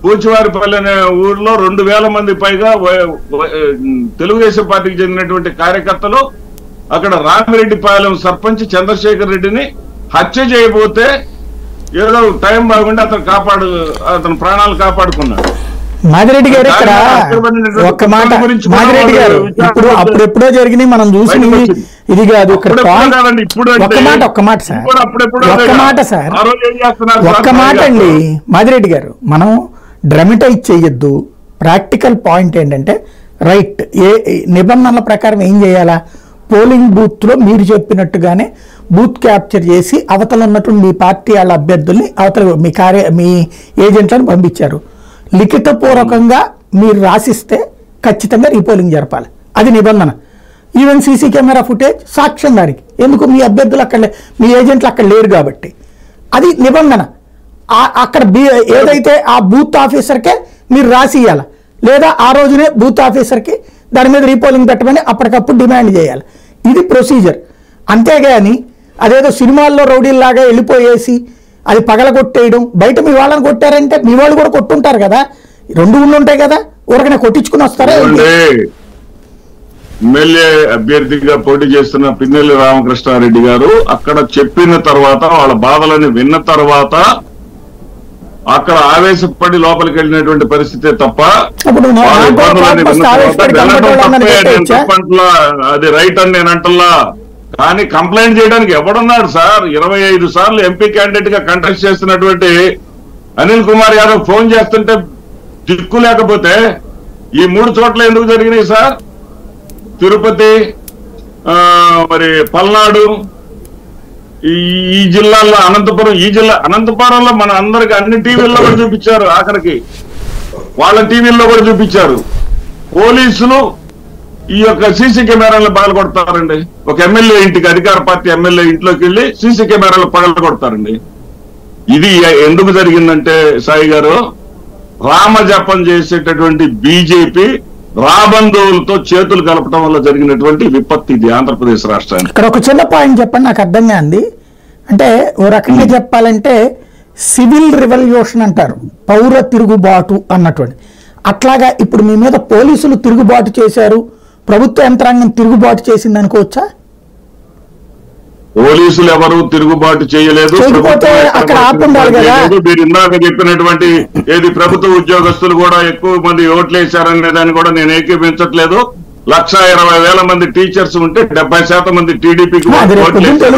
పూచివారిపల్లి అనే ఊర్లో 2000 మంది పైగా తెలుగుదేశం పార్టీకి చెందినటువంటి కార్యకర్తలు అక్కడ రామిరెడ్డిపాలెం సర్పంచ్ చంద్రశేఖర్ రెడ్డిని హత్య చేయబోతే ఏదో టైం బాగుండి అతను ప్రాణాలు కాపాడుకున్నాడు. మాదిరెడ్డి గారు ఇక్కడ ఒక్క మాట, మాదిరెడ్డి గారు ఇప్పుడు అప్పుడెప్పుడో జరిగినాయి మనం చూసి ఇది కాదు. ఒక్క మాట అండి మాదిరెడ్డి గారు, మనం డ్రమటైజ్ చేయొద్దు. ప్రాక్టికల్ పాయింట్ ఏంటంటే రైట్, ఏ నిబంధనల ప్రకారం ఏం చేయాలా, పోలింగ్ బూత్ లో మీరు చెప్పినట్టుగానే బూత్ క్యాప్చర్ చేసి అవతల ఉన్నటువంటి మీ పార్టీ వాళ్ళ అభ్యర్థుల్ని అవతల మీ ఏజెంట్లను పంపించారు. లిఖితపూర్వకంగా మీరు రాసిస్తే ఖచ్చితంగా రీపోలింగ్ జరపాలి, అది నిబంధన. ఈవెన్ సీసీ కెమెరా ఫుటేజ్ సాక్ష్యం దానికి. ఎందుకు, మీ అభ్యర్థులు అక్కడ మీ ఏజెంట్లు అక్కడ లేరు కాబట్టి అది నిబంధన. అక్కడ ఏదైతే ఆ బూత్ ఆఫీసర్కే మీరు రాసి ఇవ్వాలి, లేదా ఆ రోజునే బూత్ ఆఫీసర్కి దాని మీద రీపోలింగ్ పెట్టమని అప్పటికప్పుడు డిమాండ్ చేయాలి. ఇది ప్రొసీజర్. అంతేగాని అదేదో సినిమాల్లో రౌడీల్లాగా వెళ్ళిపోయేసి అది పగలగొట్టేయడం, బయట మీ వాళ్ళని కొట్టారంటే మీ వాళ్ళు కూడా కొట్టుంటారు కదా, 2 ఊళ్ళు ఉంటాయి కదా, ఊరికనే కొట్టించుకుని వస్తారా? ఎమ్మెల్యే అభ్యర్థిగా పోటీ చేస్తున్న పిన్నెల్లి రామకృష్ణారెడ్డి గారు అక్కడ చెప్పిన తర్వాత, వాళ్ళ బాధలని విన్న తర్వాత అక్కడ ఆవేశపడి లోపలికి వెళ్ళినటువంటి పరిస్థితే తప్ప అది రైట్ అని నేను అంటల్లా. కానీ కంప్లైంట్ చేయడానికి ఎవడున్నాడు సార్? 25 సార్లు ఎంపీ క్యాండిడేట్ గా కంటెస్ట్ చేస్తున్నటువంటి అనిల్ కుమార్ యాదవ్ ఫోన్ చేస్తుంటే దిక్కు లేకపోతే ఈ 3 చోట్ల ఎందుకు జరిగినాయి సార్? తిరుపతి, మరి పల్నాడు, ఈ జిల్లాల్లో అనంతపురం, అనంతపురంలో మన అందరికి అన్ని టీవీల్లో కూడా చూపించారు, ఆఖరికి వాళ్ళ టీవీల్లో కూడా చూపించారు. పోలీసులు ఈ యొక్క సీసీ కెమెరాలను పగలగొడతారండి. ఒక ఎమ్మెల్యే ఇంటికి, అధికార పార్టీ ఎమ్మెల్యే ఇంట్లోకి వెళ్ళి సీసీ కెమెరాలు పగలగొడతారండి. ఇది ఎందుకు జరిగిందంటే సాయి గారు, రామజపం చేసేటటువంటి బీజేపీ రాబంధువులతో చేతులు కలపడం వల్ల జరిగినటువంటి విపత్తి ఇది ఆంధ్రప్రదేశ్ రాష్ట్రానికి. ఇక్కడ ఒక చిన్న పాయింట్ చెప్పండి, నాకు అర్థం కాంది. అంటే ఓ రకంగా చెప్పాలంటే సివిల్ రివల్యూషన్ అంటారు, పౌర తిరుగుబాటు అన్నటువంటి. అట్లాగా ఇప్పుడు మీ మీద పోలీసులు తిరుగుబాటు చేశారు, ప్రభుత్వ యంత్రాంగం తిరుగుబాటు చేసింది అనుకోవచ్చా? పోలీసులు ఎవరు తిరుగుబాటు చేయలేదు. మీరు ఇందాక చెప్పినటువంటి ఏది ప్రభుత్వ ఉద్యోగస్తులు కూడా ఎక్కువ మంది ఓట్లు వేశారనే దాన్ని కూడా నేను ఏకీపించట్లేదు. 1,20,000 మంది టీచర్స్ ఉంటే 70% మంది టీడీపీకి ఓట్లు వేశారు.